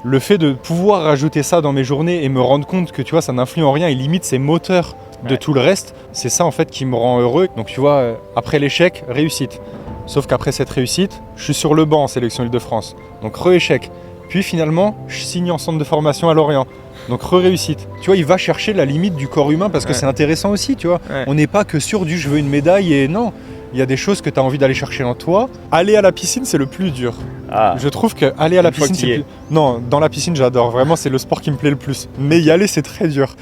le fait de pouvoir rajouter ça dans mes journées et me rendre compte que tu vois, ça n'influe en rien et limite c'est moteur de tout le reste, c'est ça en fait qui me rend heureux. Donc tu vois, après l'échec, réussite. Sauf qu'après cette réussite, je suis sur le banc en sélection Île-de-France. Donc re-échec. Puis finalement, je signe en centre de formation à Lorient. Donc re-réussite. Tu vois, il va chercher la limite du corps humain parce que c'est intéressant aussi, tu vois. On n'est pas que sur du je veux une médaille et non. Il y a des choses que tu as envie d'aller chercher en toi. Aller à la piscine, c'est le plus dur. Je trouve que aller à la piscine, c'est plus... Non, dans la piscine, j'adore. Vraiment, c'est le sport qui me plaît le plus. Mais y aller, c'est très dur.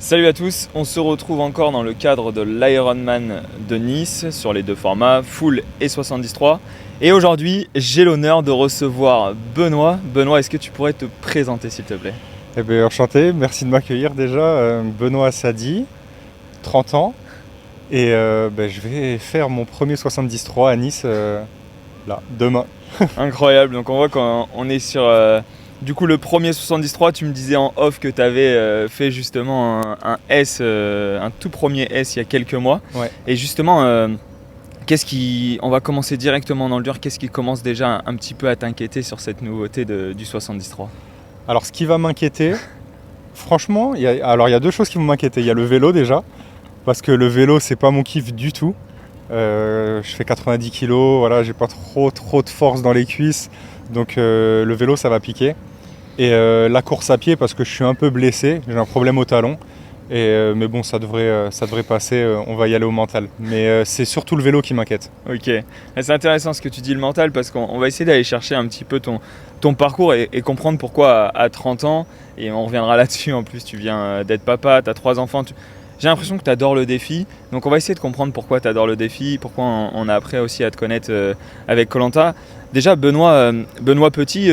Salut à tous, on se retrouve encore dans le cadre de l'Ironman de Nice sur les deux formats, full et 73. Et aujourd'hui, j'ai l'honneur de recevoir Benoît. Benoît, est-ce que tu pourrais te présenter s'il te plaît ? Eh bien, enchanté, merci de m'accueillir déjà. Benoît Sadi, 30 ans. Et je vais faire mon premier 73 à Nice, là, demain. Incroyable, donc on voit qu'on est sur... Du coup, le premier 73, tu me disais en off que tu avais fait justement un S, un tout premier S il y a quelques mois. Ouais. Et justement, on va commencer directement dans le dur. Qu'est-ce qui commence déjà un petit peu à t'inquiéter sur cette nouveauté du 73 ? Alors, ce qui va m'inquiéter, franchement, il y a deux choses qui vont m'inquiéter. Il y a le vélo déjà, parce que le vélo, c'est pas mon kiff du tout. Je fais 90 kg, voilà, j'ai pas trop de force dans les cuisses. Donc le vélo, ça va piquer. Et la course à pied, parce que je suis un peu blessé, j'ai un problème au talon. Mais bon, ça devrait passer, on va y aller au mental. Mais c'est surtout le vélo qui m'inquiète. Ok, c'est intéressant ce que tu dis, le mental, parce qu'on va essayer d'aller chercher un petit peu ton parcours et comprendre pourquoi à 30 ans, et on reviendra là-dessus, en plus tu viens d'être papa, tu as 3 enfants, j'ai l'impression que tu adores le défi, donc on va essayer de comprendre pourquoi tu adores le défi, pourquoi on a appris aussi à te connaître avec Koh-Lanta. Déjà, Benoît petit,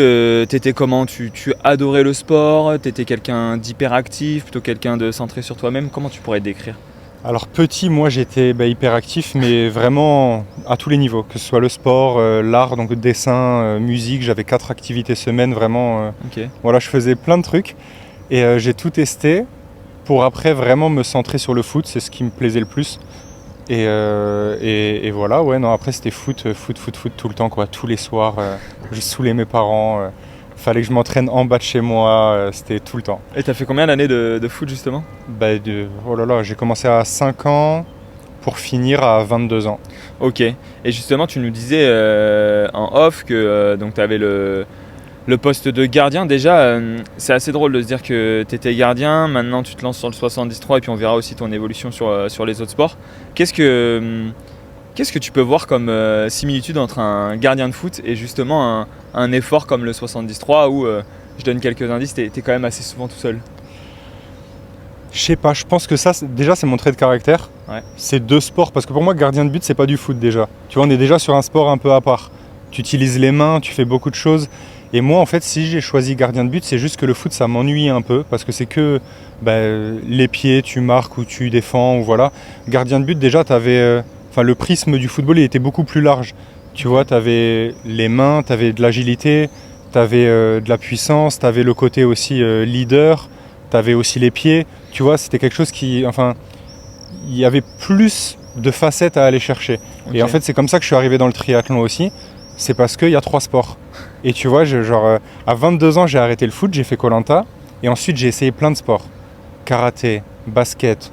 t'étais comment ? Tu adorais le sport ? T'étais quelqu'un d'hyperactif, plutôt quelqu'un de centré sur toi-même ? Comment tu pourrais te décrire ? Alors petit, moi j'étais hyperactif, mais vraiment à tous les niveaux, que ce soit le sport, l'art, donc dessin, musique, j'avais 4 activités semaine, vraiment. Okay. Voilà, je faisais plein de trucs et j'ai tout testé pour après vraiment me centrer sur le foot, c'est ce qui me plaisait le plus. Et voilà, ouais, non, après c'était foot tout le temps, quoi, tous les soirs, je saoulais mes parents, fallait que je m'entraîne en bas de chez moi, c'était tout le temps. Et t'as fait combien d'années de foot justement ? Oh là là, j'ai commencé à 5 ans pour finir à 22 ans. Ok, et justement tu nous disais en off que donc t'avais le poste de gardien. Déjà, c'est assez drôle de se dire que tu étais gardien, maintenant tu te lances sur le 73 et puis on verra aussi ton évolution sur les autres sports. Qu'est-ce que tu peux voir comme similitude entre un gardien de foot et justement un effort comme le 73 où, je donne quelques indices, tu es quand même assez souvent tout seul ? Je sais pas, je pense que ça, déjà c'est mon trait de caractère. Ouais. C'est 2 sports, parce que pour moi gardien de but c'est pas du foot déjà. Tu vois, on est déjà sur un sport un peu à part. Tu utilises les mains, tu fais beaucoup de choses. Et moi, en fait, si j'ai choisi gardien de but, c'est juste que le foot, ça m'ennuie un peu, parce que c'est que les pieds, tu marques ou tu défends, ou voilà. Gardien de but, déjà, le prisme du football, il était beaucoup plus large. Tu vois, tu avais les mains, tu avais de l'agilité, tu avais de la puissance, tu avais le côté aussi leader, tu avais aussi les pieds. Tu vois, c'était quelque chose il y avait plus de facettes à aller chercher. Okay. Et en fait, c'est comme ça que je suis arrivé dans le triathlon aussi. C'est parce qu'il y a 3 sports. Et tu vois, à 22 ans, j'ai arrêté le foot, j'ai fait Koh-Lanta. Et ensuite, j'ai essayé plein de sports. Karaté, basket,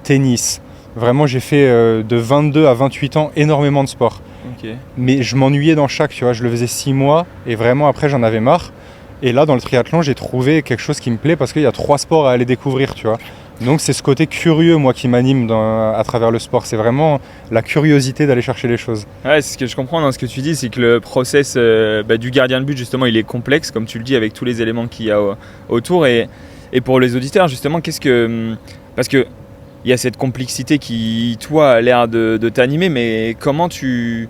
tennis. Vraiment, j'ai fait de 22 à 28 ans énormément de sports. Okay. Mais je m'ennuyais dans chaque, tu vois. Je le faisais 6 mois et vraiment, après, j'en avais marre. Et là, dans le triathlon, j'ai trouvé quelque chose qui me plaît parce qu'il y a 3 sports à aller découvrir, tu vois. Donc c'est ce côté curieux, moi, qui m'anime à travers le sport. C'est vraiment la curiosité d'aller chercher les choses. Ouais, c'est ce que je comprends dans ce que tu dis, c'est que le process du gardien de but, justement, il est complexe, comme tu le dis, avec tous les éléments qu'il y a autour. Et pour les auditeurs, justement, parce que il y a cette complexité qui, toi, a l'air de t'animer, mais comment tu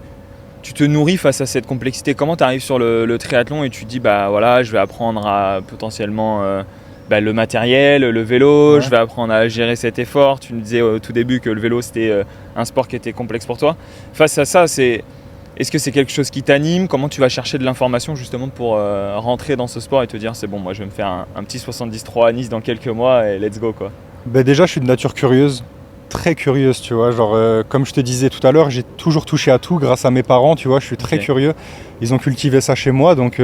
te nourris face à cette complexité ? Comment tu arrives sur le triathlon et tu te dis, voilà, je vais apprendre à potentiellement... le matériel, le vélo, ouais. Je vais apprendre à gérer cet effort. Tu me disais au tout début que le vélo c'était un sport qui était complexe pour toi. Face à ça, est-ce que c'est quelque chose qui t'anime ? Comment tu vas chercher de l'information justement pour rentrer dans ce sport et te dire c'est bon, moi je vais me faire un petit 73 à Nice dans quelques mois et let's go quoi. Déjà je suis de nature curieuse, très curieuse, tu vois. Comme je te disais tout à l'heure, j'ai toujours touché à tout grâce à mes parents, tu vois. Je suis très curieux. Ils ont cultivé ça chez moi, donc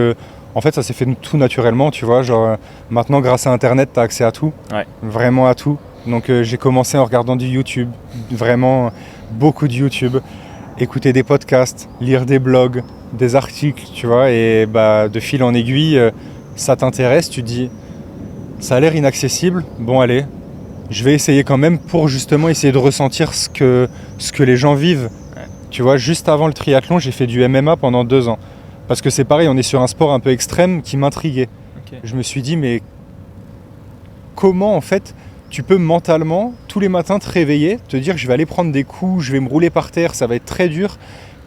En fait, ça s'est fait tout naturellement, tu vois. Genre, maintenant, grâce à Internet, tu as accès à tout. Ouais. Vraiment à tout. Donc, j'ai commencé en regardant du YouTube. Vraiment, beaucoup de YouTube. Écouter des podcasts, lire des blogs, des articles, tu vois. Et de fil en aiguille, ça t'intéresse. Tu te dis, ça a l'air inaccessible. Bon, allez, je vais essayer quand même pour justement essayer de ressentir ce que les gens vivent. Ouais. Tu vois, juste avant le triathlon, j'ai fait du MMA pendant 2 ans. Parce que c'est pareil, on est sur un sport un peu extrême qui m'intriguait. Okay. Je me suis dit, mais comment en fait tu peux mentalement, tous les matins, te réveiller, te dire je vais aller prendre des coups, je vais me rouler par terre, ça va être très dur.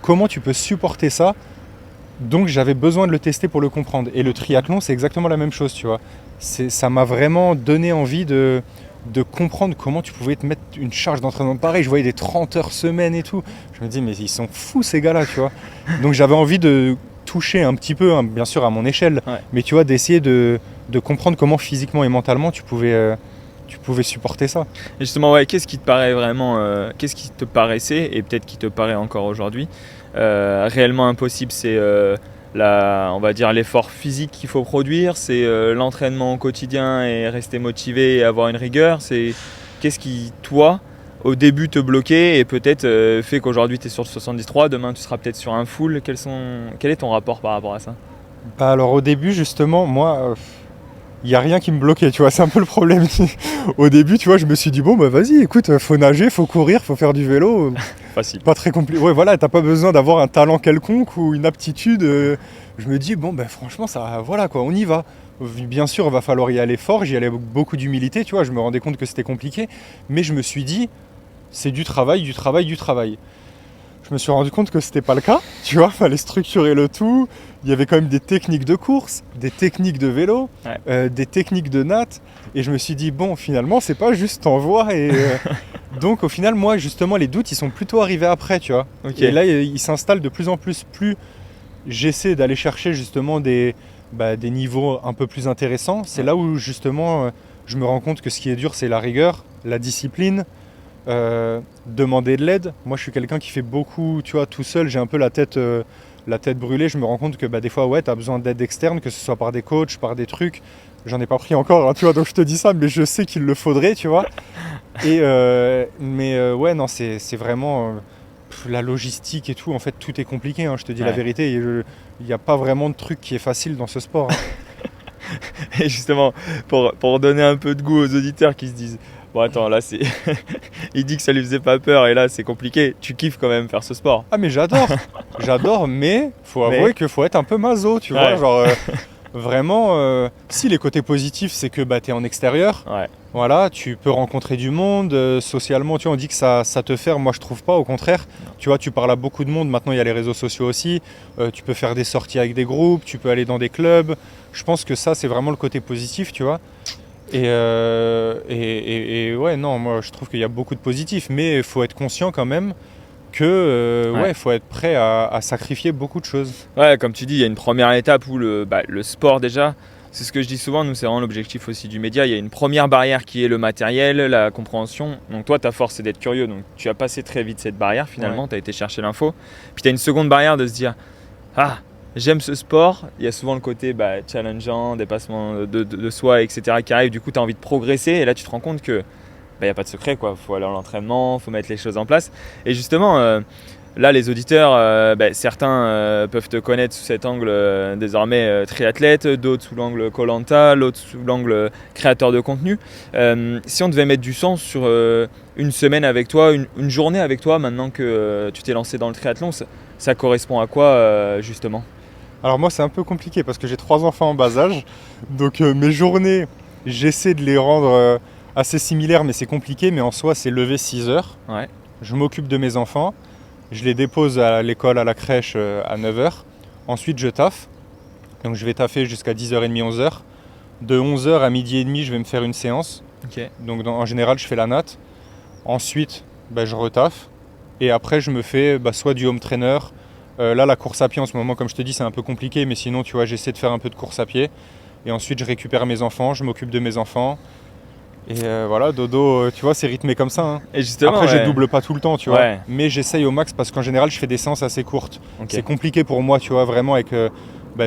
Comment tu peux supporter ça? Donc j'avais besoin de le tester pour le comprendre. Et le triathlon, c'est exactement la même chose, tu vois. Ça m'a vraiment donné envie de comprendre comment tu pouvais te mettre une charge d'entraînement pareil. Je voyais des 30 heures semaine et tout. Je me dis, mais ils sont fous ces gars-là, tu vois. Donc j'avais envie de toucher un petit peu, hein, bien sûr à mon échelle, mais tu vois, d'essayer de comprendre comment physiquement et mentalement tu pouvais supporter ça. Et justement, ouais, qu'est-ce qui te paraît vraiment, qu'est-ce qui te paraissait, et peut-être qui te paraît encore aujourd'hui, réellement impossible? C'est on va dire l'effort physique qu'il faut produire, c'est l'entraînement au quotidien et rester motivé et avoir une rigueur. C'est qu'est-ce qui, toi, au début te bloquait et peut-être fait qu'aujourd'hui tu es sur le 73, demain tu seras peut-être sur un full. Quel est ton rapport par rapport à ça? Alors au début justement, moi, il n'y a rien qui me bloquait, tu vois, c'est un peu le problème. Au début, tu vois, je me suis dit, bon, vas-y, écoute, faut nager, faut courir, faut faire du vélo. Facile. Pas très compliqué. Ouais, voilà, t'as pas besoin d'avoir un talent quelconque ou une aptitude. Je me dis, bon, franchement, ça, voilà, quoi, on y va. Bien sûr, il va falloir y aller fort, j'y allais avec beaucoup d'humilité, tu vois, je me rendais compte que c'était compliqué, mais je me suis dit, c'est du travail, du travail, du travail. Je me suis rendu compte que c'était pas le cas, tu vois, fallait structurer le tout. Il y avait quand même des techniques de course, des techniques de vélo, des techniques de natte. Et je me suis dit, bon, finalement, c'est pas juste t'envoies. Et donc, au final, moi, justement, les doutes, ils sont plutôt arrivés après, tu vois. Okay. Et là, ils s'installent de plus en plus. Plus j'essaie d'aller chercher, justement, des niveaux un peu plus intéressants. C'est là où, justement, je me rends compte que ce qui est dur, c'est la rigueur, la discipline. Demander de l'aide. Moi, je suis quelqu'un qui fait beaucoup, tu vois, tout seul. J'ai un peu la tête brûlée. Je me rends compte que des fois, ouais, tu as besoin d'aide externe, que ce soit par des coachs, par des trucs. J'en ai pas pris encore, hein, tu vois, donc je te dis ça, mais je sais qu'il le faudrait, tu vois. Et ouais, non, c'est vraiment la logistique et tout. En fait, tout est compliqué, hein, je te dis la vérité. Il n'y a pas vraiment de truc qui est facile dans ce sport. Hein. Et justement, pour donner un peu de goût aux auditeurs qui se disent, bon attends, là c'est... il dit que ça lui faisait pas peur et là c'est compliqué. Tu kiffes quand même faire ce sport? Ah mais j'adore, mais faut avouer qu'il faut être un peu maso, tu vois, genre vraiment, si les côtés positifs c'est que t'es en extérieur, voilà, tu peux rencontrer du monde, socialement, tu vois, on dit que ça te ferme, moi je trouve pas, au contraire, tu vois, tu parles à beaucoup de monde, maintenant il y a les réseaux sociaux aussi, tu peux faire des sorties avec des groupes, tu peux aller dans des clubs, je pense que ça c'est vraiment le côté positif, tu vois. Et ouais, non, moi je trouve qu'il y a beaucoup de positifs, mais il faut être conscient quand même que faut être prêt à sacrifier beaucoup de choses. Ouais, comme tu dis, il y a une première étape où le sport déjà, c'est ce que je dis souvent, nous c'est vraiment l'objectif aussi du média, il y a une première barrière qui est le matériel, la compréhension. Donc toi ta force c'est d'être curieux, donc tu as passé très vite cette barrière finalement, tu as été chercher l'info. Puis tu as une seconde barrière de se dire, j'aime ce sport, il y a souvent le côté challengeant, dépassement de soi, etc. qui arrive, du coup tu as envie de progresser et là tu te rends compte que il n'y a pas de secret, quoi. Faut aller à l'entraînement, faut mettre les choses en place. Et justement, là les auditeurs, certains peuvent te connaître sous cet angle désormais triathlète, d'autres sous l'angle Koh-Lanta, l'autre sous l'angle créateur de contenu. Si on devait mettre du sens sur une semaine avec toi, une journée avec toi, maintenant que tu t'es lancé dans le triathlon, ça correspond à quoi justement ? Alors moi c'est un peu compliqué parce que j'ai 3 enfants en bas âge, donc mes journées, j'essaie de les rendre assez similaires, mais c'est compliqué, mais en soi c'est lever 6 heures, je m'occupe de mes enfants, je les dépose à l'école, à la crèche à 9h, ensuite je taffe, donc je vais taffer jusqu'à 10h30, 11h, de 11h à midi et demi je vais me faire une séance, donc en général je fais la natte, ensuite je retaffe, et après je me fais soit du home trainer. Là la course à pied en ce moment, comme je te dis, c'est un peu compliqué, mais sinon tu vois, j'essaie de faire un peu de course à pied. Et ensuite je récupère mes enfants, je m'occupe de mes enfants. Et voilà, dodo, tu vois, c'est rythmé comme ça. Hein. Et justement, après je double pas tout le temps, tu vois. Mais j'essaye au max parce qu'en général je fais des séances assez courtes. C'est compliqué pour moi, tu vois, vraiment avec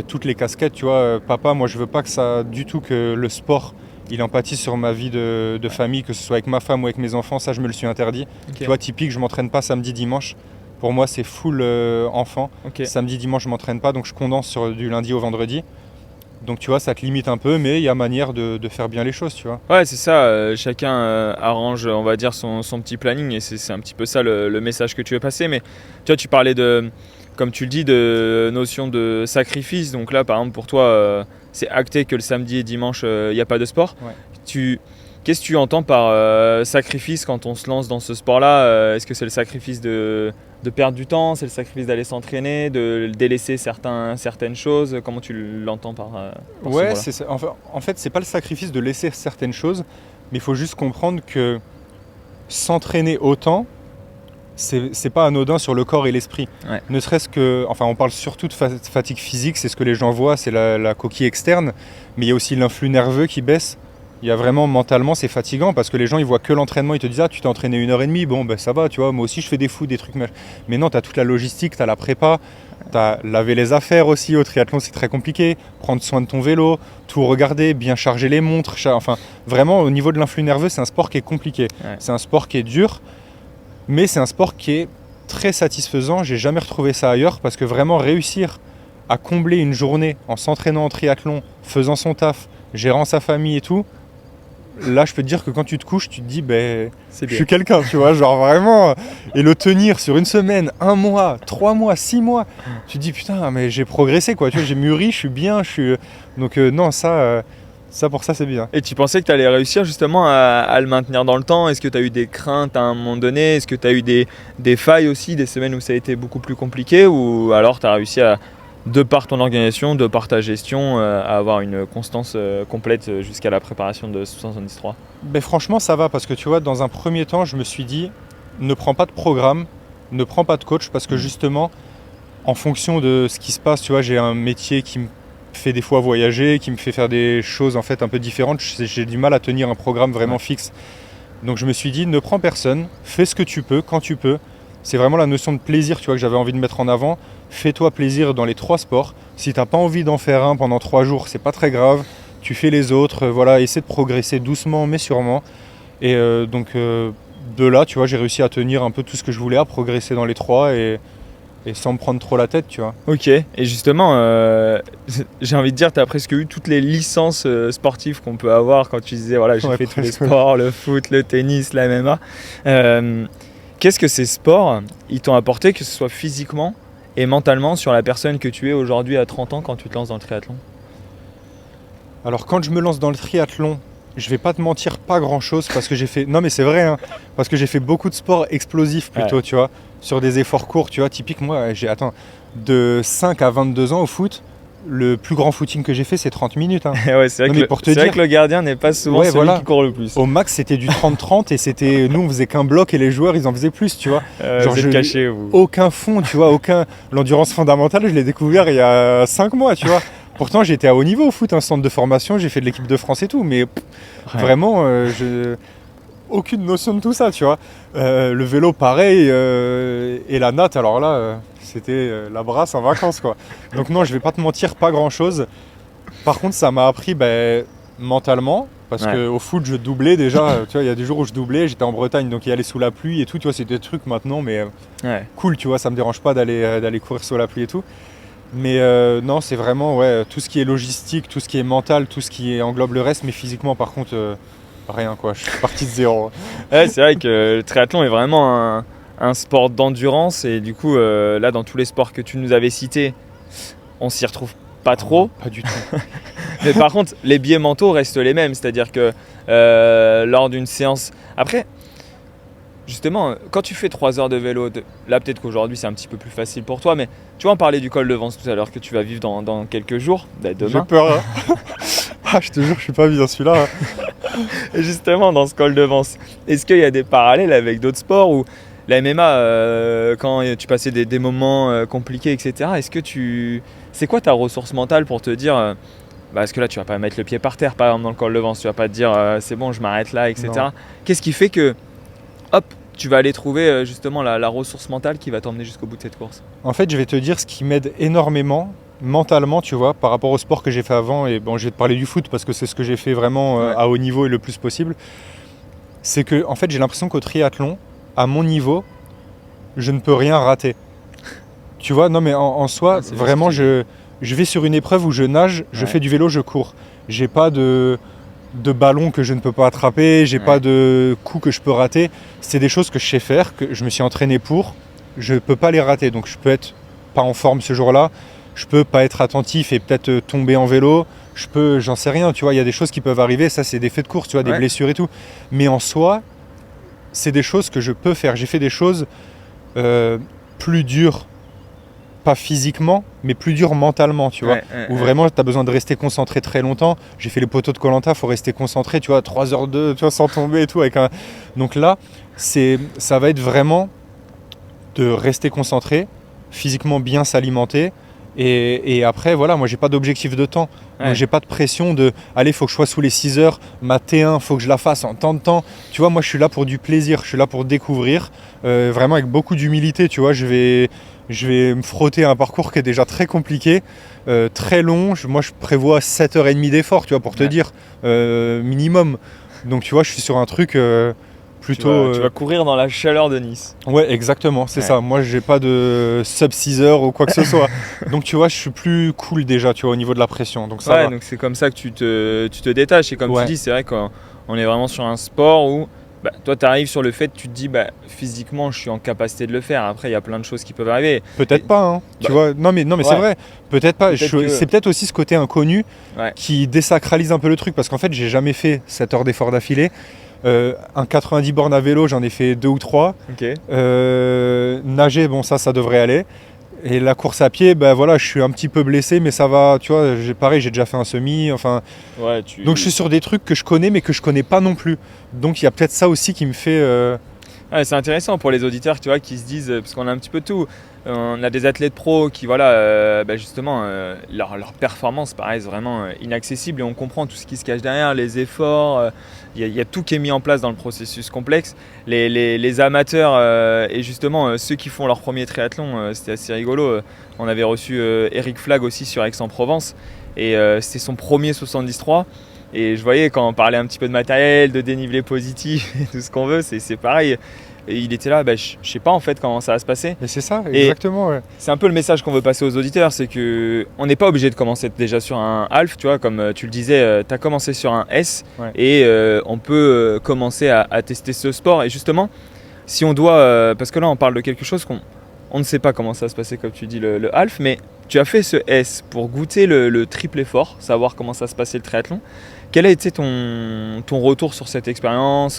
toutes les casquettes, tu vois. Papa, moi je veux pas que ça, du tout que le sport, il empathise sur ma vie de famille, que ce soit avec ma femme ou avec mes enfants, ça je me le suis interdit. Ok. Tu vois, typique, je m'entraîne pas samedi, dimanche. Pour moi, c'est full enfant. Ok. Samedi, dimanche, je m'entraîne pas, donc je condense sur du lundi au vendredi. Donc tu vois, ça te limite un peu, mais il y a manière de faire bien les choses, tu vois. Ouais, c'est ça. Chacun arrange, on va dire, son petit planning et c'est un petit peu ça le message que tu veux passer. Mais tu vois, tu parlais de, comme tu le dis, de notion de sacrifice. Donc là, par exemple, pour toi, c'est acté que le samedi et dimanche, il n'y a pas de sport. Ouais. Qu'est-ce que tu entends par sacrifice quand on se lance dans ce sport-là? Est-ce que c'est le sacrifice de perdre du temps? C'est le sacrifice d'aller s'entraîner, de délaisser certaines choses? Comment tu l'entends par ce Ouais, mot-là? c'est ça. En fait, c'est pas le sacrifice de laisser certaines choses, mais il faut juste comprendre que s'entraîner autant, c'est pas anodin sur le corps et l'esprit. Ouais. Ne serait-ce que, enfin, on parle surtout de fatigue physique, c'est ce que les gens voient, c'est la coquille externe, mais il y a aussi l'influx nerveux qui baisse. Il y a vraiment mentalement, c'est fatigant parce que les gens ils voient que l'entraînement, ils te disent ah tu t'es entraîné 1h30, bon ben ça va, tu vois, moi aussi je fais des foot, des trucs, mais non, t'as toute la logistique, t'as la prépa, t'as laver les affaires aussi, au triathlon c'est très compliqué, prendre soin de ton vélo, tout regarder, bien charger les montres, enfin vraiment au niveau de l'influx nerveux c'est un sport qui est compliqué, Ouais. c'est un sport qui est dur, mais c'est un sport qui est très satisfaisant, j'ai jamais retrouvé ça ailleurs parce que vraiment réussir à combler une journée en s'entraînant en triathlon, faisant son taf, gérant sa famille et tout, là je peux te dire que quand tu te couches tu te dis C'est je bien. suis quelqu'un, tu vois, genre vraiment, et le tenir sur une semaine, 1 mois, 3 mois, 6 mois, tu te dis putain mais j'ai progressé quoi, tu vois, j'ai mûri, je suis bien, donc non ça pour ça c'est bien. Et tu pensais que tu allais réussir justement à le maintenir dans le temps? Est-ce que tu as eu des craintes à un moment donné? Est-ce que tu as eu des failles aussi, des semaines où ça a été beaucoup plus compliqué? Ou alors tu as réussi à, de par ton organisation, de par ta gestion, à avoir une constance complète jusqu'à la préparation de 73? Ben franchement ça va parce que tu vois, dans un premier temps je me suis dit ne prends pas de programme, ne prends pas de coach parce que justement en fonction de ce qui se passe, tu vois, j'ai un métier qui me fait des fois voyager, qui me fait faire des choses en fait un peu différentes, j'ai du mal à tenir un programme vraiment fixe. Donc je me suis dit ne prends personne, fais ce que tu peux quand tu peux. C'est vraiment la notion de plaisir, tu vois, que j'avais envie de mettre en avant. Fais-toi plaisir dans les 3 sports. Si t'as pas envie d'en faire un pendant 3 jours, c'est pas très grave. Tu fais les autres, voilà, essaie de progresser doucement mais sûrement. Et donc de là, tu vois, j'ai réussi à tenir un peu tout ce que je voulais, à progresser dans les 3 et sans me prendre trop la tête, tu vois. Ok, et justement, j'ai envie de dire, tu as presque eu toutes les licences sportives qu'on peut avoir quand tu disais, voilà, j'ai Ouais, fait tous les presque. sports, le foot, le tennis, la MMA. Qu'est-ce que ces sports, ils t'ont apporté, que ce soit physiquement et mentalement, sur la personne que tu es aujourd'hui à 30 ans quand tu te lances dans le triathlon? Alors quand je me lance dans le triathlon, je vais pas te mentir, pas grand chose parce que j'ai fait. Non mais c'est vrai, hein, parce que j'ai fait beaucoup de sports explosifs plutôt, tu vois, sur des efforts courts, tu vois. Typique, moi, de 5 à 22 ans au foot, le plus grand footing que j'ai fait c'est 30 minutes. Hein. Ouais, c'est vrai, Non, que mais le, pour te c'est vrai dire- que le gardien n'est pas souvent Ouais, celui voilà. qui court le plus. Au max c'était du 30-30 et c'était. Nous on faisait qu'un bloc et les joueurs ils en faisaient plus, tu vois. genre, Vous êtes je- caché, vous. Aucun fond, tu vois, L'endurance fondamentale, je l'ai découvert il y a 5 mois, tu vois. Pourtant j'étais à haut niveau au foot, un centre de formation, j'ai fait de l'équipe de France et tout, mais Ouais. vraiment, aucune notion de tout ça, tu vois. Le vélo, pareil, et la natte, alors là, c'était la brasse en vacances, quoi. Donc non, je vais pas te mentir, pas grand-chose. Par contre, ça m'a appris mentalement, parce Ouais. qu'au foot, je doublais déjà. Tu vois, il y a des jours où je doublais, j'étais en Bretagne, donc y aller sous la pluie et tout, tu vois, c'est des trucs maintenant, mais Ouais. cool, tu vois, ça me dérange pas d'aller courir sous la pluie et tout. Mais non, c'est vraiment tout ce qui est logistique, tout ce qui est mental, tout ce qui englobe le reste, mais physiquement par contre, rien quoi, je suis parti de zéro. Ouais, c'est vrai que le triathlon est vraiment un sport d'endurance et du coup, là, dans tous les sports que tu nous avais cités, on s'y retrouve pas trop. Pas du tout. Mais par contre, les biais mentaux restent les mêmes, c'est-à-dire que lors d'une séance... Après, justement, quand tu fais 3 heures de vélo, là peut-être qu'aujourd'hui c'est un petit peu plus facile pour toi, mais tu vois, on parlait du col de Vence tout à l'heure que tu vas vivre dans quelques jours, J'ai demain. peur. Hein. Ah, je te jure, je suis pas bien celui-là. Hein. Et justement, dans ce col de Vence, est-ce qu'il y a des parallèles avec d'autres sports où la MMA, quand tu passais des moments compliqués, etc., c'est quoi ta ressource mentale pour te dire, parce que là tu vas pas mettre le pied par terre, par exemple dans le col de Vence, tu vas pas te dire c'est bon, je m'arrête là, etc. Non. Qu'est-ce qui fait que, hop, tu vas aller trouver justement la ressource mentale qui va t'emmener jusqu'au bout de cette course? En fait, je vais te dire ce qui m'aide énormément, mentalement, tu vois, par rapport au sport que j'ai fait avant, et bon, je vais te parler du foot parce que c'est ce que j'ai fait vraiment Ouais. à haut niveau et le plus possible, c'est que en fait j'ai l'impression qu'au triathlon, à mon niveau, je ne peux rien rater. Tu vois, non mais en soi, Ah, c'est bien vraiment, ce que je vais sur une épreuve où je nage, je Ouais. fais du vélo, je cours. J'ai pas de ballon que je ne peux pas attraper, j'ai pas Ouais. de coup que je peux rater. C'est des choses que je sais faire, que je me suis entraîné pour. Je peux pas les rater, donc je peux être pas en forme ce jour-là, je peux pas être attentif et peut-être tomber en vélo, j'en sais rien, tu vois, il y a des choses qui peuvent arriver, ça c'est des faits de course, tu vois, des Ouais. blessures et tout. Mais en soi, c'est des choses que je peux faire. J'ai fait des choses plus dures, pas physiquement, mais plus dures mentalement, tu vois. Où vraiment tu as besoin de rester concentré très longtemps. J'ai fait les poteaux de Koh-Lanta, faut rester concentré, tu vois, 3h02, tu vois, sans tomber et tout. Donc là, ça va être vraiment de rester concentré, physiquement bien s'alimenter. Et après, voilà, moi j'ai pas d'objectif de temps. Moi Ouais. j'ai pas de pression de allez, faut que je sois sous les 6 heures, ma T1, faut que je la fasse en tant de temps. Tu vois, moi je suis là pour du plaisir, je suis là pour découvrir, vraiment avec beaucoup d'humilité, tu vois. Je vais me frotter à un parcours qui est déjà très compliqué, très long. Moi je prévois 7h30 d'effort, tu vois, pour te Ouais. dire, minimum. Donc tu vois, je suis sur un truc plutôt. Tu vas courir dans la chaleur de Nice. Ouais, exactement, c'est Ouais. ça. Moi, j'ai pas de sub 6 heures ou quoi que ce soit. Donc, tu vois, je suis plus cool déjà, tu vois, au niveau de la pression. Donc, ça Ouais, va. donc c'est comme ça que tu te détaches. Et comme Ouais. tu dis, c'est vrai qu'on est vraiment sur un sport où toi, tu arrives sur le fait, tu te dis, physiquement, je suis en capacité de le faire. Après, il y a plein de choses qui peuvent arriver. Peut-être pas, hein. Tu Bah, vois. Non, mais ouais. c'est vrai. Peut-être pas. Peut-être que- C'est peut-être aussi ce côté inconnu Ouais. qui désacralise un peu le truc. Parce qu'en fait, j'ai jamais fait 7 heures d'effort d'affilée. Un 90 bornes à vélo, j'en ai fait 2 ou 3. Ok. Nager, bon, ça devrait aller. Et la course à pied, ben voilà, je suis un petit peu blessé, mais ça va, tu vois, pareil, j'ai déjà fait un semi, enfin. Ouais, Donc je suis sur des trucs que je connais, mais que je connais pas non plus. Donc il y a peut-être ça aussi qui me fait. Ouais, c'est intéressant pour les auditeurs, tu vois, qui se disent, parce qu'on a un petit peu de tout. On a des athlètes pros qui, voilà, justement, leur performance paraissent vraiment inaccessible et on comprend tout ce qui se cache derrière, les efforts. Il y a tout qui est mis en place dans le processus complexe. Les amateurs et justement ceux qui font leur premier triathlon, c'était assez rigolo. On avait reçu Eric Flag aussi sur Aix-en-Provence et c'était son premier 73. Et je voyais quand on parlait un petit peu de matériel, de dénivelé positif et tout ce qu'on veut, c'est pareil. Et il était là, je sais pas en fait comment ça va se passer. Mais c'est ça, Et- exactement, ouais. C'est un peu le message qu'on veut passer aux auditeurs, c'est que on n'est pas obligé de commencer déjà sur un half, tu vois, comme tu le disais, tu as commencé sur un S Ouais. et on peut commencer à tester ce sport. Et justement, si on doit, parce que là on parle de quelque chose on ne sait pas comment ça va se passer, comme tu dis, le half, mais tu as fait ce S pour goûter le triple effort, savoir comment ça se passait le triathlon. Quel a été ton retour sur cette expérience ?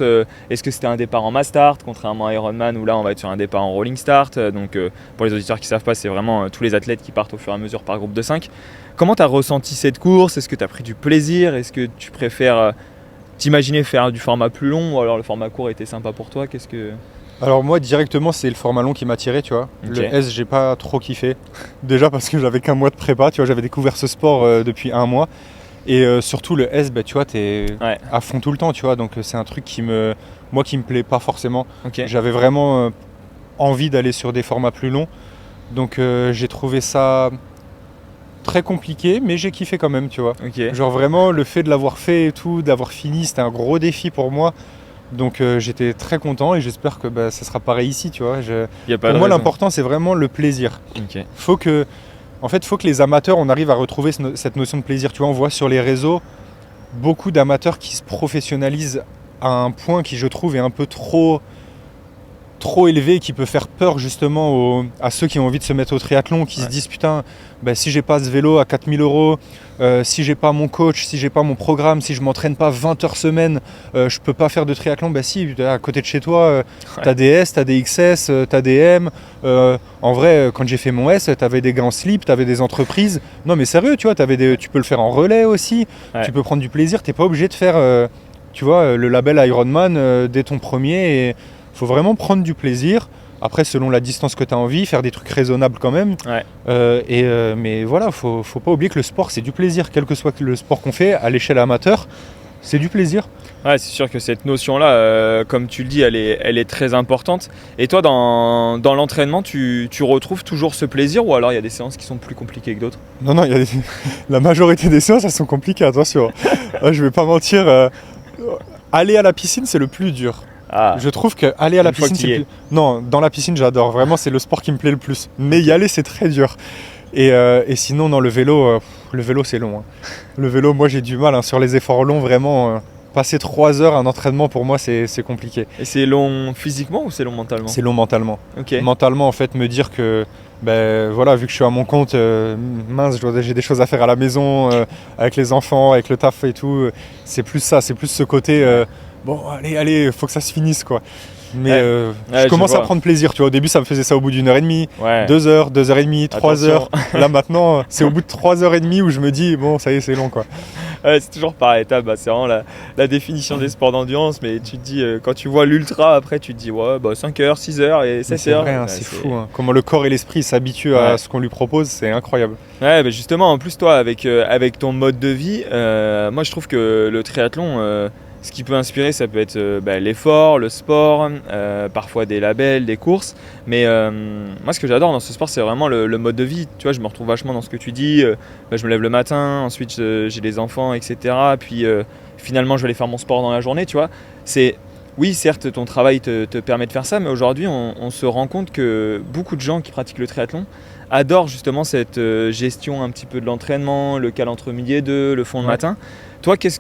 Est-ce que c'était un départ en mass start, contrairement à Ironman où là on va être sur un départ en rolling start ? Donc pour les auditeurs qui ne savent pas, c'est vraiment tous les athlètes qui partent au fur et à mesure par groupe de 5. Comment tu as ressenti cette course ? Est-ce que tu as pris du plaisir ? Est-ce que tu préfères t'imaginer faire du format plus long ou alors le format court était sympa pour toi ? Qu'est-ce que... Alors moi directement c'est le format long qui m'a tiré, tu vois. Ok. Le S j'ai pas trop kiffé. Déjà parce que j'avais qu'un mois de prépa, tu vois, j'avais découvert ce sport depuis un mois. Et surtout le S, tu vois, t'es Ouais. à fond tout le temps, tu vois. Donc c'est un truc qui me plaît pas forcément. Ok. J'avais vraiment envie d'aller sur des formats plus longs. Donc j'ai trouvé ça très compliqué, mais j'ai kiffé quand même, tu vois. Ok. Genre vraiment le fait de l'avoir fait et tout, d'avoir fini, c'était un gros défi pour moi. Donc j'étais très content et j'espère que ça sera pareil ici, tu vois. Y a pas Pour de moi raison. l'important c'est vraiment le plaisir. Ok. Faut que les amateurs, on arrive à retrouver cette notion de plaisir. Tu vois, on voit sur les réseaux beaucoup d'amateurs qui se professionnalisent à un point qui je trouve est un peu trop élevé et qui peut faire peur justement à ceux qui ont envie de se mettre au triathlon, qui se disent putain, si j'ai pas ce vélo à 4000 €, si j'ai pas mon coach, si j'ai pas mon programme, si je m'entraîne pas 20 heures semaine, je peux pas faire de triathlon. Si, à côté de chez toi, t'as des S, t'as des XS, t'as des M. En vrai, quand j'ai fait mon S, t'avais des gars en slip, t'avais des entreprises. Non mais sérieux, tu vois, tu peux le faire en relais aussi. Ouais. Tu peux prendre du plaisir. T'es pas obligé de faire, tu vois, le label Ironman dès ton premier. Et faut vraiment prendre du plaisir. Après, selon la distance que tu as envie, faire des trucs raisonnables quand même. Ouais. Mais voilà, faut pas oublier que le sport, c'est du plaisir. Quel que soit le sport qu'on fait, à l'échelle amateur, c'est du plaisir. Ouais, c'est sûr que cette notion-là, comme tu le dis, elle est très importante. Et toi, dans l'entraînement, tu retrouves toujours ce plaisir ou alors il y a des séances qui sont plus compliquées que d'autres? Non, la majorité des séances, elles sont compliquées, attention. Je vais pas mentir, aller à la piscine, c'est le plus dur. Ah, Je trouve que aller à la une fois piscine, que tu y es. Non, dans la piscine, j'adore. Vraiment, c'est le sport qui me plaît le plus. Mais y aller, c'est très dur. Et sinon, non, le vélo, c'est long, hein. Le vélo, moi, j'ai du mal, hein, sur les efforts longs, vraiment. Passer 3 heures un entraînement, pour moi, c'est compliqué. Et c'est long physiquement ou c'est long mentalement? C'est long mentalement. Ok. Mentalement, en fait, me dire que, ben voilà, vu que je suis à mon compte, mince, j'ai des choses à faire à la maison, avec les enfants, avec le taf et tout. C'est plus ça, c'est plus ce côté, bon, allez, faut que ça se finisse, quoi. Mais Ouais, je je commence à vois. prendre plaisir, tu vois. Au début, ça me faisait ça au bout d'1h30, Ouais. 2 heures, 2h30, 3 Attention. heures. Là, maintenant, c'est au bout de 3h30 où je me dis, bon, ça y est, c'est long, quoi. Ouais, c'est toujours par étapes, bah, c'est vraiment la définition des sports d'endurance, mais tu te dis, quand tu vois l'ultra, après tu te dis, ouais, bah 5 heures, 6 heures et 7 C'est heures. vrai, hein, Ouais, c'est fou, hein. Comment le corps et l'esprit s'habituent à Ouais. ce qu'on lui propose, c'est incroyable. Ouais, bah justement, en plus, toi, avec ton mode de vie, moi je trouve que le triathlon, ce qui peut inspirer, ça peut être bah, l'effort, le sport, parfois des labels, des courses. Mais moi, ce que j'adore dans ce sport, c'est vraiment le mode de vie. Tu vois, je me retrouve vachement dans ce que tu dis. Bah, je me lève le matin, ensuite j'ai les enfants, etc. Puis finalement, je vais aller faire mon sport dans la journée. Tu vois, oui, certes, ton travail te permet de faire ça, mais aujourd'hui, on se rend compte que beaucoup de gens qui pratiquent le triathlon adorent justement cette gestion un petit peu de l'entraînement, le cal entre midi et deux, le fond le Ouais. matin. Toi, qu'est-ce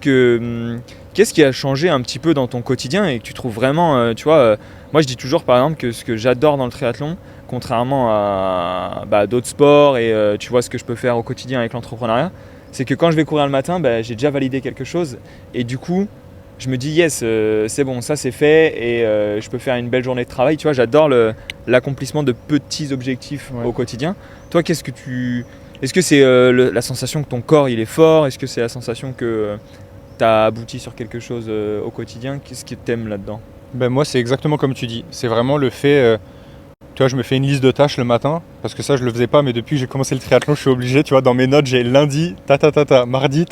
qui a changé un petit peu dans ton quotidien et que tu trouves vraiment, tu vois, moi je dis toujours par exemple que ce que j'adore dans le triathlon, contrairement à bah, d'autres sports et tu vois ce que je peux faire au quotidien avec l'entrepreneuriat, c'est que quand je vais courir le matin, bah, j'ai déjà validé quelque chose et du coup, je me dis yes, c'est bon, ça c'est fait et je peux faire une belle journée de travail. Tu vois, j'adore l'accomplissement de petits objectifs Ouais. au quotidien. Toi, est-ce que c'est la sensation que ton corps il est fort? Est-ce que c'est la sensation que tu as abouti sur quelque chose au quotidien? Qu'est-ce que tu aimes là-dedans? Ben moi, c'est exactement comme tu dis. C'est vraiment le fait. Tu vois, je me fais une liste de tâches le matin, parce que ça, je le faisais pas, mais depuis que j'ai commencé le triathlon, je suis obligé. Tu vois, dans mes notes, j'ai lundi, mardi,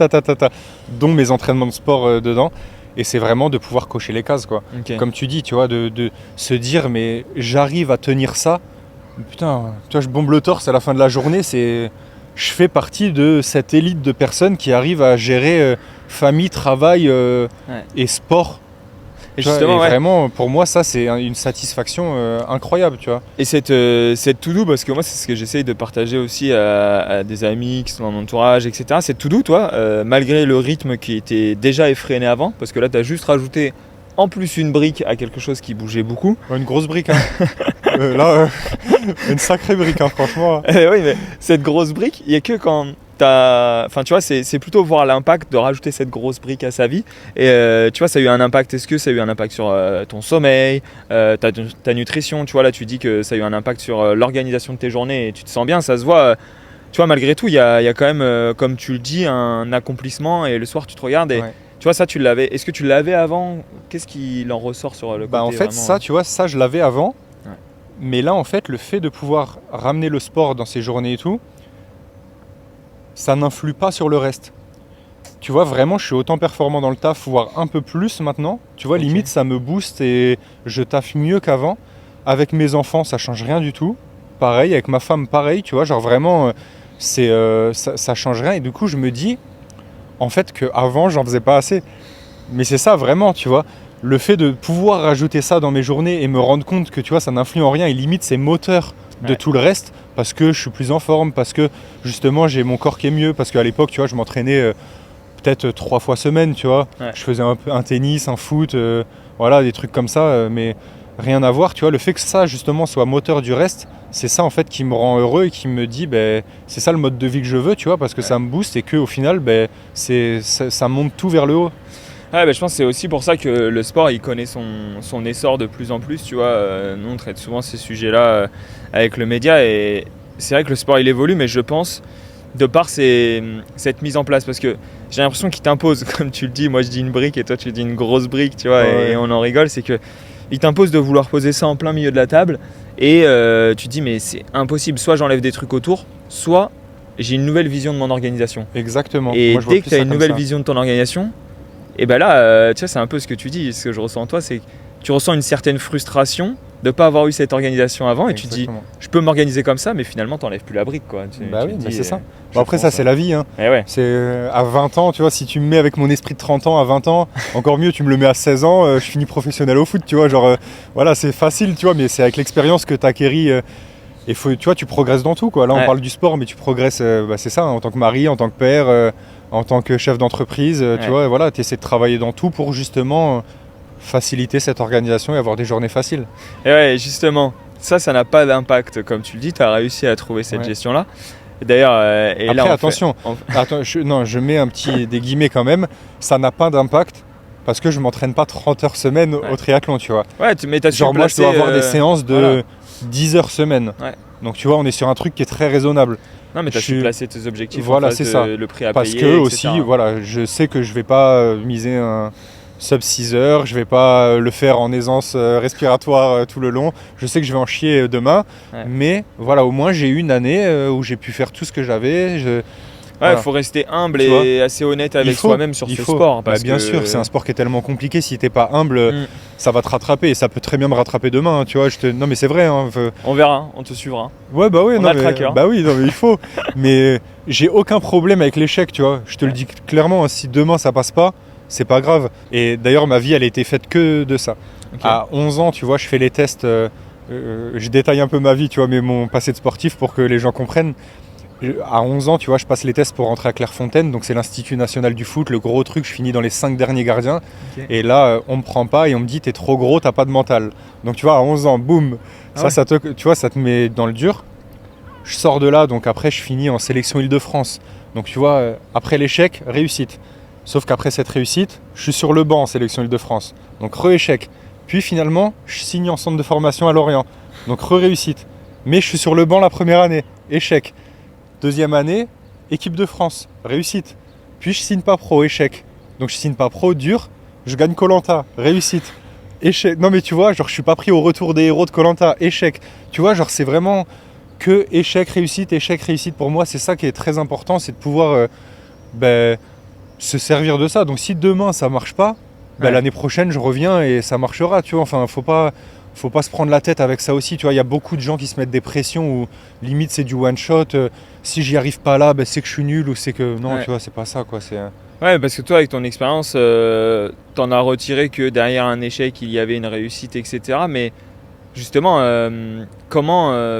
dont mes entraînements de sport dedans. Et c'est vraiment de pouvoir cocher les cases, quoi. Ok. Comme tu dis, tu vois, de se dire, mais j'arrive à tenir ça. Putain, tu vois, je bombe le torse à la fin de la journée, je fais partie de cette élite de personnes qui arrivent à gérer famille, travail et sport. Et Tu vois, justement, et ouais. vraiment, pour moi, ça, c'est une satisfaction incroyable, tu vois. Et cette to-do, parce que moi, c'est ce que j'essaye de partager aussi à des amis qui sont dans mon entourage, etc. Cette to-do, toi, malgré le rythme qui était déjà effréné avant, parce que là, tu as juste rajouté en plus une brique à quelque chose qui bougeait beaucoup. Une grosse brique, hein. Une sacrée brique, hein, franchement. Oui, mais cette grosse brique, il n'y a que quand t'as... Enfin, tu vois, c'est plutôt voir l'impact de rajouter cette grosse brique à sa vie. Et tu vois, ça a eu un impact. Est-ce que ça a eu un impact sur ton sommeil, ta nutrition? Tu vois, là, tu dis que ça a eu un impact sur l'organisation de tes journées et tu te sens bien, ça se voit. Tu vois, malgré tout, il y a quand même, comme tu le dis, un accomplissement. Et le soir, tu te regardes et Ouais. tu vois, ça, tu l'avais. Est-ce que tu l'avais avant? Qu'est-ce qui en ressort sur le côté Bah, en fait, vraiment, ça, tu vois, ça, je l'avais avant. Ouais. Mais là, en fait, le fait de pouvoir ramener le sport dans ces journées et tout, ça n'influe pas sur le reste. Tu vois, vraiment, je suis autant performant dans le taf, voire un peu plus maintenant. Tu vois, Ok. limite, ça me booste et je taffe mieux qu'avant. Avec mes enfants, ça change rien du tout. Pareil, avec ma femme, pareil, tu vois, genre vraiment, ça change rien. Et du coup, je me dis, en fait, qu'avant, j'en faisais pas assez. Mais c'est ça, vraiment, tu vois. Le fait de pouvoir rajouter ça dans mes journées et me rendre compte que, tu vois, ça n'influe en rien et limite, c'est moteur de Ouais. tout le reste parce que je suis plus en forme, parce que, justement, j'ai mon corps qui est mieux, parce qu'à l'époque, tu vois, je m'entraînais peut-être 3 fois semaine, tu vois. Ouais. Je faisais un tennis, un foot, voilà, des trucs comme ça, mais rien à voir, tu vois. Le fait que ça, justement, soit moteur du reste, c'est ça, en fait, qui me rend heureux et qui me dit, ben, c'est ça le mode de vie que je veux, tu vois, parce que Ouais. ça me booste et qu'au final, ben, ça monte tout vers le haut. Ouais, bah, je pense que c'est aussi pour ça que le sport il connaît son essor de plus en plus. Tu vois, nous on traite souvent ces sujets-là avec le média et c'est vrai que le sport il évolue, mais je pense de par cette mise en place parce que j'ai l'impression qu'il t'impose, comme tu le dis, moi je dis une brique et toi tu dis une grosse brique, tu vois, Ouais. et on en rigole, c'est que il t'impose de vouloir poser ça en plein milieu de la table et tu te dis mais c'est impossible, soit j'enlève des trucs autour, soit j'ai une nouvelle vision de mon organisation. Exactement. Et Moi, je vois dès que plus tu as ça une comme nouvelle ça. vision de ton organisation, Et ben là, tu vois, c'est un peu ce que tu dis, ce que je ressens en toi, c'est que tu ressens une certaine frustration de ne pas avoir eu cette organisation avant et tu te dis, je peux m'organiser comme ça, mais finalement, tu n'enlèves plus la brique, quoi. Bah oui, mais c'est ça. Bon, après, ça, c'est la vie. Hein. Et ouais. C'est à 20 ans, tu vois, si tu me mets avec mon esprit de 30 ans à 20 ans, encore mieux, tu me le mets à 16 ans, je finis professionnel au foot, tu vois. Genre, voilà, c'est facile, tu vois, mais c'est avec l'expérience que tu acquéris. Et tu vois, tu progresses dans tout, quoi. Là, on parle du sport, mais tu progresses, c'est ça, hein, en tant que mari, en tant que père, en tant que chef d'entreprise, tu vois, voilà, tu essaies de travailler dans tout pour justement faciliter cette organisation et avoir des journées faciles. Et ouais, justement, ça n'a pas d'impact, comme tu le dis, tu as réussi à trouver cette gestion-là. D'ailleurs, après, là, attention, attends, je mets des guillemets quand même, ça n'a pas d'impact parce que je m'entraîne pas 30 heures semaine au triathlon, tu vois. Ouais, mais t'as genre moi, je dois avoir des séances de 10 heures semaine. Ouais. Donc tu vois, on est sur un truc qui est très raisonnable. Non, mais tu as su placer tes objectifs, voilà, c'est ça. Le prix à parce payer, que etc. aussi, voilà, je sais que je vais pas miser un sub 6 heures, je vais pas le faire en aisance respiratoire tout le long. Je sais que je vais en chier demain, mais voilà, au moins j'ai eu une année où j'ai pu faire tout ce que j'avais. Ouais, il faut rester humble et assez honnête avec soi-même sur ce sport. Parce bien sûr, c'est un sport qui est tellement compliqué. Si t'es pas humble, ça va te rattraper. Et ça peut très bien me rattraper demain. Tu vois, non, mais c'est vrai. Hein, on verra, on te suivra. Ouais, bah oui, on a le tracker. Bah oui, non, mais il faut. Mais j'ai aucun problème avec l'échec, tu vois. Je te le dis clairement. Hein, si demain ça passe pas, c'est pas grave. Et d'ailleurs, ma vie, elle a été faite que de ça. Okay. À 11 ans, tu vois, je fais les tests. Je détaille un peu ma vie, tu vois, mais mon passé de sportif pour que les gens comprennent. À 11 ans, tu vois, je passe les tests pour rentrer à Clairefontaine, donc c'est l'Institut National du Foot, le gros truc, je finis dans les 5 derniers gardiens. Okay. Et là, on me prend pas et on me dit, t'es trop gros, t'as pas de mental. Donc tu vois, à 11 ans, boum, ça te met dans le dur. Je sors de là, donc après, je finis en sélection Île-de-France. Donc tu vois, après l'échec, réussite. Sauf qu'après cette réussite, je suis sur le banc en sélection Île-de-France. Donc re-échec. Puis finalement, je signe en centre de formation à Lorient. Donc re-réussite. Mais je suis sur le banc la première année, échec. Deuxième année, équipe de France, réussite. Puis je signe pas pro, échec. Donc je signe pas pro, dur. Je gagne Koh-Lanta, réussite. Échec. Non mais tu vois, genre je suis pas pris au retour des héros de Koh-Lanta, échec. Tu vois, genre c'est vraiment que échec, réussite, échec, réussite. Pour moi, c'est ça qui est très important, c'est de pouvoir se servir de ça. Donc si demain ça marche pas, l'année prochaine je reviens et ça marchera. Tu vois, enfin faut pas se prendre la tête avec ça aussi, tu vois, il y a beaucoup de gens qui se mettent des pressions où limite c'est du one shot, si j'y arrive pas là, c'est que je suis nul ou c'est que non, tu vois, c'est pas ça quoi, c'est Ouais, parce que toi avec ton expérience, t'en as retiré que derrière un échec, il y avait une réussite, etc. Mais justement, comment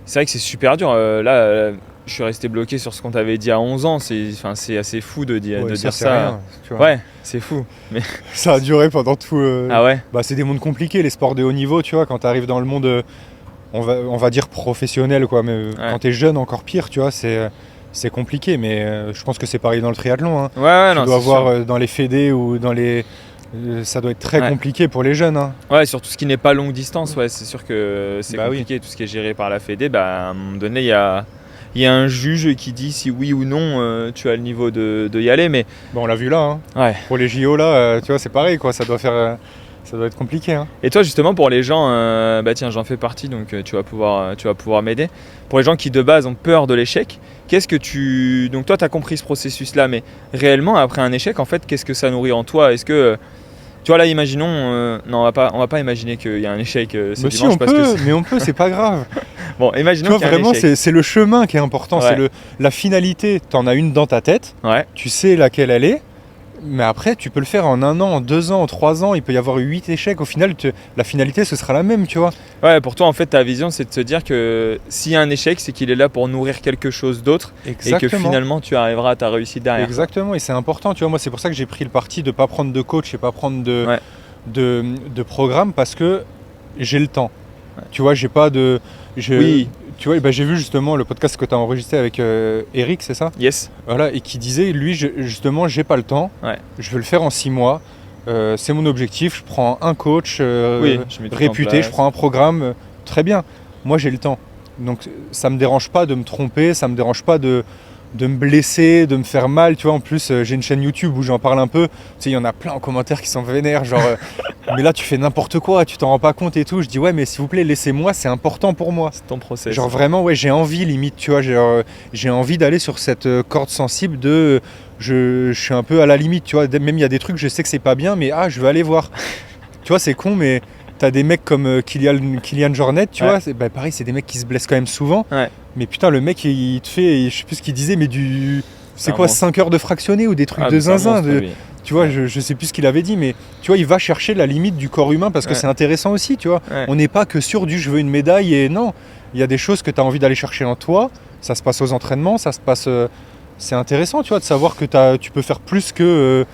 c'est vrai que c'est super dur là, je suis resté bloqué sur ce qu'on t'avait dit à 11 ans, c'est assez fou de dire ça. Rien, tu vois. Ouais, c'est fou. Mais ça a duré pendant tout. Ah ouais. C'est des mondes compliqués, les sports de haut niveau, tu vois, quand tu arrives dans le monde, on va dire professionnel, quoi, mais quand tu es jeune, encore pire, tu vois, c'est compliqué, mais je pense que c'est pareil dans le triathlon. Hein. Ouais, tu dois voir dans les fédés ou dans les. Ça doit être très compliqué pour les jeunes. Hein. Ouais, surtout ce qui n'est pas longue distance, c'est sûr que c'est compliqué. Oui. Tout ce qui est géré par la fédé, à un moment donné, il y a un juge qui dit si oui ou non tu as le niveau de y aller. Mais on l'a vu là. Hein. Pour les JO là, tu vois, c'est pareil quoi. Ça doit être compliqué. Hein. Et toi justement pour les gens, tiens, j'en fais partie donc tu vas pouvoir m'aider. Pour les gens qui de base ont peur de l'échec, donc toi tu as compris ce processus là, mais réellement après un échec en fait, qu'est-ce que ça nourrit en toi? Est-ce que tu vois là, imaginons, non, on va pas imaginer qu'il y a un échec ce dimanche. Mais on peut, c'est pas grave. Bon, imaginons qu'il y a vraiment, un échec. C'est le chemin qui est important, c'est la finalité. T'en as une dans ta tête, tu sais laquelle elle est, mais après tu peux le faire en 1 an, en 2 ans, en 3 ans. Il peut y avoir 8 échecs. Au final, la finalité ce sera la même, tu vois. Ouais, pour toi en fait ta vision c'est de se dire que s'il y a un échec, c'est qu'il est là pour nourrir quelque chose d'autre. Exactement. Et que finalement tu arriveras à ta réussite derrière. Exactement, et c'est important, tu vois. Moi c'est pour ça que j'ai pris le parti de pas prendre de coach et pas prendre de programme, parce que j'ai le temps. Tu vois, j'ai pas de. Oui. Tu vois, j'ai vu justement le podcast que tu as enregistré avec Eric, c'est ça? Yes. Voilà, et qui disait, lui, justement, j'ai pas le temps, je veux le faire en 6 mois, c'est mon objectif, je prends un coach réputé, je prends un programme, très bien, moi j'ai le temps. Donc ça me dérange pas de me tromper, ça me dérange pas de de me blesser, de me faire mal, tu vois. En plus, j'ai une chaîne YouTube où j'en parle un peu. Tu sais, il y en a plein en commentaire qui sont vénères, genre mais là tu fais n'importe quoi, tu t'en rends pas compte et tout. Je dis ouais, mais s'il vous plaît, laissez-moi, c'est important pour moi. C'est ton process. Genre vraiment, ouais, j'ai envie limite, tu vois, j'ai envie d'aller sur cette corde sensible de je suis un peu à la limite, tu vois. Même il y a des trucs, je sais que c'est pas bien, mais je veux aller voir. Tu vois, c'est con, mais t'as des mecs comme Kylian Jornet, tu vois, pareil, c'est des mecs qui se blessent quand même souvent. Ouais. Mais putain, le mec, il te fait, je sais plus ce qu'il disait, mais c'est quoi, 5 heures de fractionné ou des trucs de zinzin tu vois, je sais plus ce qu'il avait dit, mais tu vois, il va chercher la limite du corps humain parce que c'est intéressant aussi, tu vois. Ouais. On n'est pas que sur du je veux une médaille et non, il y a des choses que tu as envie d'aller chercher en toi, ça se passe aux entraînements, ça se passe... c'est intéressant, tu vois, de savoir que tu peux faire plus que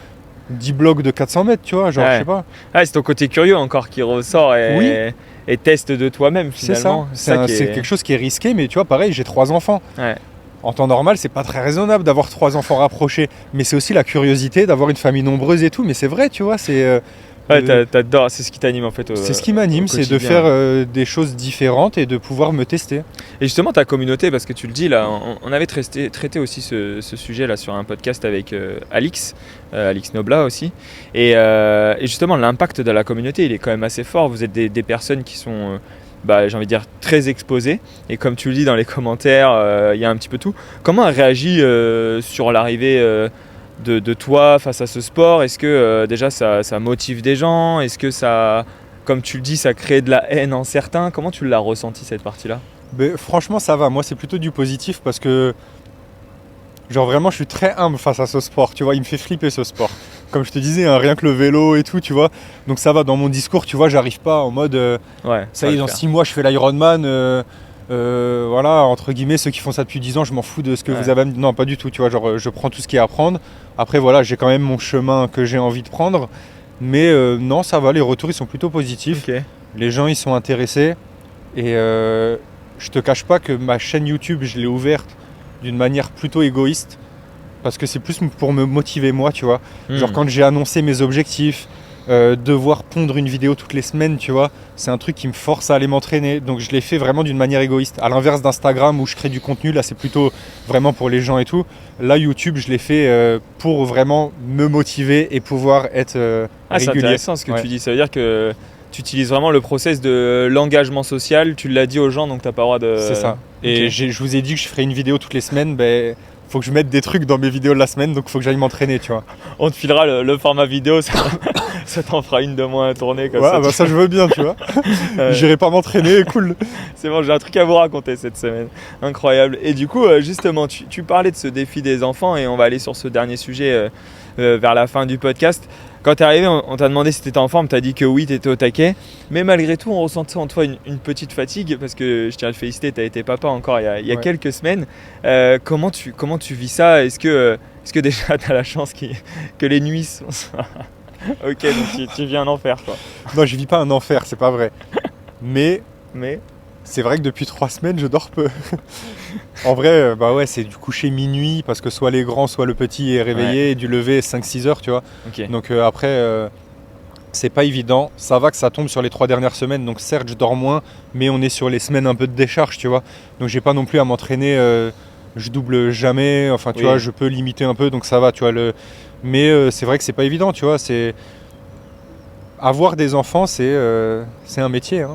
10 blocs de 400 mètres, tu vois, genre, je sais pas. C'est ton côté curieux encore qui ressort et teste de toi-même finalement. C'est ça. C'est quelque chose qui est risqué, mais tu vois, pareil, j'ai 3 enfants. Ouais. En temps normal, c'est pas très raisonnable d'avoir 3 enfants rapprochés, mais c'est aussi la curiosité d'avoir une famille nombreuse et tout, mais c'est vrai, tu vois, c'est... t'adores, c'est ce qui t'anime en fait. C'est ce qui m'anime, c'est de faire des choses différentes et de pouvoir me tester. Et justement ta communauté, parce que tu le dis là, on avait traité aussi ce sujet là sur un podcast avec Alix Nobla aussi. Et justement l'impact de la communauté, il est quand même assez fort. Vous êtes des personnes qui sont... j'ai envie de dire très exposé, et comme tu le dis dans les commentaires, il y a un petit peu tout. Comment elle réagit sur l'arrivée de toi face à ce sport? Est-ce que déjà ça motive des gens? Est-ce que ça, comme tu le dis, ça crée de la haine en certains? Comment tu l'as ressenti cette partie-là? Franchement ça va, moi c'est plutôt du positif parce que genre vraiment je suis très humble face à ce sport, tu vois, il me fait flipper ce sport. Comme je te disais, hein, rien que le vélo et tout, tu vois. Donc ça va, dans mon discours, tu vois, j'arrive pas en mode ça y est, dans 6 mois je fais l'Ironman, voilà, entre guillemets, ceux qui font ça depuis 10 ans, je m'en fous de ce que vous avez à me dire. Non, pas du tout, tu vois, genre je prends tout ce qu'il y a à prendre. Après voilà, j'ai quand même mon chemin que j'ai envie de prendre. Mais non, ça va, les retours ils sont plutôt positifs. Okay. Les gens ils sont intéressés. Et je te cache pas que ma chaîne YouTube, je l'ai ouverte d'une manière plutôt égoïste. Parce que c'est plus pour me motiver moi, tu vois. Genre quand j'ai annoncé mes objectifs, devoir pondre une vidéo toutes les semaines, tu vois, c'est un truc qui me force à aller m'entraîner. Donc je l'ai fait vraiment d'une manière égoïste. À l'inverse d'Instagram où je crée du contenu, là c'est plutôt vraiment pour les gens et tout. Là YouTube, je l'ai fait pour vraiment me motiver et pouvoir être régulier. C'est intéressant ce que tu dis. Ça veut dire que tu utilises vraiment le process de l'engagement social. Tu l'as dit aux gens, donc tu n'as pas le droit de... C'est ça. Et je vous ai dit que je ferais une vidéo toutes les semaines. Faut que je mette des trucs dans mes vidéos de la semaine, donc faut que j'aille m'entraîner, tu vois. On te filera le format vidéo, ça t'en fera une de moins à tourner comme ça. Ça je veux bien, tu vois. J'irai pas m'entraîner, cool. C'est bon, j'ai un truc à vous raconter cette semaine. Incroyable. Et du coup, justement, tu parlais de ce défi des enfants et on va aller sur ce dernier sujet vers la fin du podcast. Quand t'es arrivé, on t'a demandé si t'étais en forme, t'as dit que oui, t'étais au taquet. Mais malgré tout, on ressentait en toi une petite fatigue parce que je tiens à te féliciter, t'as été papa encore il y a quelques semaines. Comment tu vis ça? Est-ce que déjà t'as la chance que les nuits sont... Ok, donc tu vis un enfer quoi. Non, je vis pas un enfer, c'est pas vrai. Mais c'est vrai que depuis 3 semaines, je dors peu. En vrai, c'est du coucher minuit parce que soit les grands, soit le petit est réveillé et du lever 5-6 heures, tu vois. Okay. Donc après, c'est pas évident. Ça va que ça tombe sur les 3 dernières semaines, donc certes, je dors moins, mais on est sur les semaines un peu de décharge, tu vois. Donc j'ai pas non plus à m'entraîner, je double jamais, enfin tu vois, je peux limiter un peu, donc ça va, tu vois. Mais c'est vrai que c'est pas évident, tu vois. Avoir des enfants, c'est un métier, hein.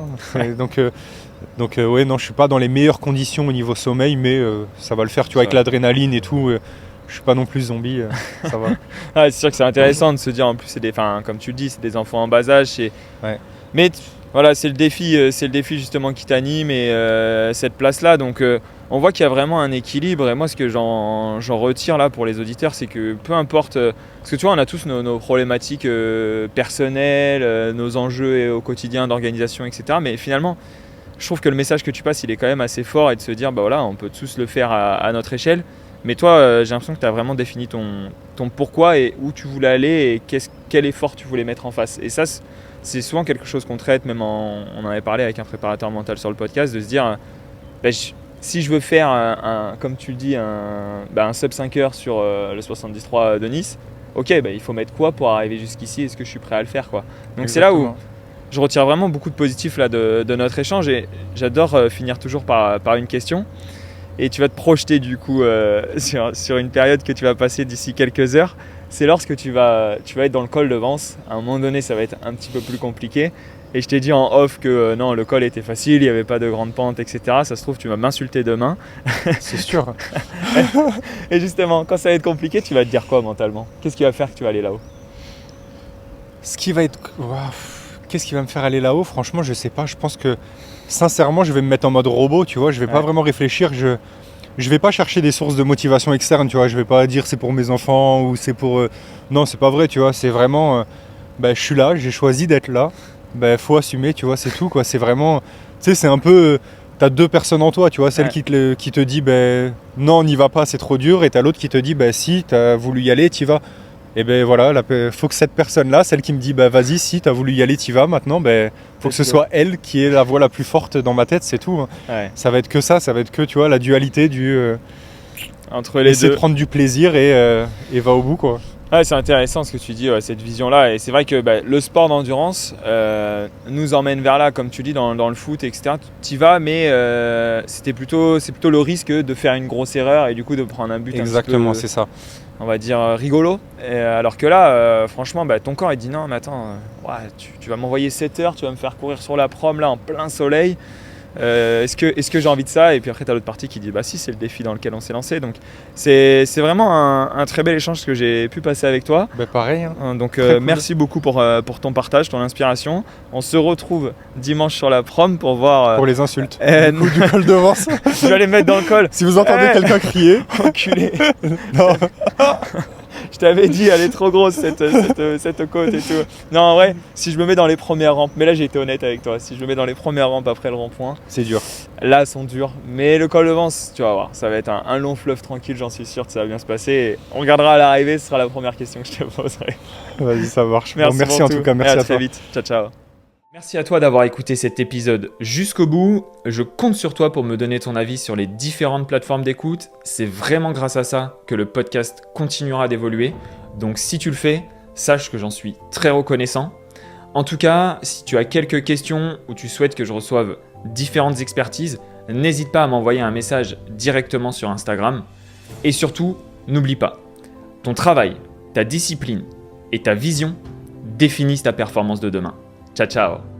Donc non, je suis pas dans les meilleures conditions au niveau sommeil, mais ça va le faire, tu vois, avec l'adrénaline et tout. Je suis pas non plus zombie, ça va. C'est sûr que c'est intéressant de se dire, en plus, comme tu le dis, c'est des enfants en bas âge. Mais voilà, c'est le défi justement qui t'anime et cette place-là. Donc on voit qu'il y a vraiment un équilibre. Et moi, ce que j'en retire là pour les auditeurs, c'est que peu importe, parce que tu vois, on a tous nos problématiques personnelles, nos enjeux au quotidien d'organisation, etc. Mais finalement, je trouve que le message que tu passes, il est quand même assez fort et de se dire, on peut tous le faire à notre échelle. Mais toi, j'ai l'impression que tu as vraiment défini ton pourquoi et où tu voulais aller et quel effort tu voulais mettre en face. Et ça, c'est souvent quelque chose qu'on traite, même on en avait parlé avec un préparateur mental sur le podcast, de se dire, si je veux faire, comme tu le dis, un sub 5 heures sur le 73 de Nice, ok, il faut mettre quoi pour arriver jusqu'ici? Est-ce que je suis prêt à le faire quoi? Donc Exactement. C'est là où je retire vraiment beaucoup de positif là, de notre échange et j'adore finir toujours par une question. et tu vas te projeter du coup sur une période que tu vas passer d'ici quelques heures. C'est lorsque tu vas être dans le col de Vence. À un moment donné, ça va être un petit peu plus compliqué. Et je t'ai dit en off que non, le col était facile, il n'y avait pas de grande pente, etc. Ça se trouve, tu vas m'insulter demain. C'est sûr. Et justement, quand ça va être compliqué, tu vas te dire quoi mentalement? Qu'est-ce qui va faire que tu vas aller là-haut? Qu'est-ce qui va me faire aller là-haut? Franchement, je sais pas. Je pense que, sincèrement, je vais me mettre en mode robot, tu vois. Je vais pas vraiment réfléchir. Je vais pas chercher des sources de motivation externes, tu vois. Je vais pas dire c'est pour mes enfants ou c'est pour... Non, c'est pas vrai, tu vois. C'est vraiment... je suis là, j'ai choisi d'être là. Faut assumer, tu vois, c'est tout, quoi. C'est vraiment... Tu sais, c'est un peu... T'as deux personnes en toi, tu vois. Celle qui te dit, non, n'y va pas, c'est trop dur. Et t'as l'autre qui te dit, si, t'as voulu y aller, t'y vas. Et voilà, faut que cette personne-là, celle qui me dit, vas-y, si, t'as voulu y aller, t'y vas. Maintenant, faut que ce soit elle qui est la voix la plus forte dans ma tête, c'est tout. Hein. Ouais. Ça va être que ça va être que, tu vois, la dualité du... entre les essayer deux. de prendre du plaisir et va au bout, quoi. Ouais, c'est intéressant ce que tu dis, cette vision-là. Et c'est vrai que le sport d'endurance nous emmène vers là, comme tu dis, dans le foot, etc. Tu y vas, mais c'est plutôt le risque de faire une grosse erreur et du coup de prendre un but Exactement, un petit peu, c'est ça. on va dire, rigolo. Alors que là, franchement, ton corps, il dit non, mais attends, tu vas m'envoyer 7 heures, tu vas me faire courir sur la prom, là, en plein soleil. Est-ce que j'ai envie de ça? Et puis après tu as l'autre partie qui dit si, c'est le défi dans lequel on s'est lancé. Donc c'est vraiment un très bel échange que j'ai pu passer avec toi. Pareil. Hein. Donc cool. merci beaucoup pour ton partage, ton inspiration. On se retrouve dimanche sur la prom pour voir... pour les insultes du col de Vence. Je vais aller mettre dans le col. Si vous entendez quelqu'un crier. Enculé. Non. Je t'avais dit, elle est trop grosse cette côte et tout. Non, en vrai, si je me mets dans les premières rampes, mais là j'ai été honnête avec toi, si je me mets dans les premières rampes après le rond-point, c'est dur. Là, elles sont dures. Mais le col de Vence, tu vas voir, ça va être un long fleuve tranquille, j'en suis sûr que ça va bien se passer. Et on regardera à l'arrivée, ce sera la première question que je te poserai. Vas-y, ça marche. Merci en tout cas, merci à toi. très vite. Ciao, ciao. Merci à toi d'avoir écouté cet épisode jusqu'au bout. Je compte sur toi pour me donner ton avis sur les différentes plateformes d'écoute. C'est vraiment grâce à ça que le podcast continuera d'évoluer. Donc si tu le fais, sache que j'en suis très reconnaissant. En tout cas, si tu as quelques questions ou tu souhaites que je reçoive différentes expertises, n'hésite pas à m'envoyer un message directement sur Instagram. Et surtout, n'oublie pas, ton travail, ta discipline et ta vision définissent ta performance de demain. Ciao, ciao!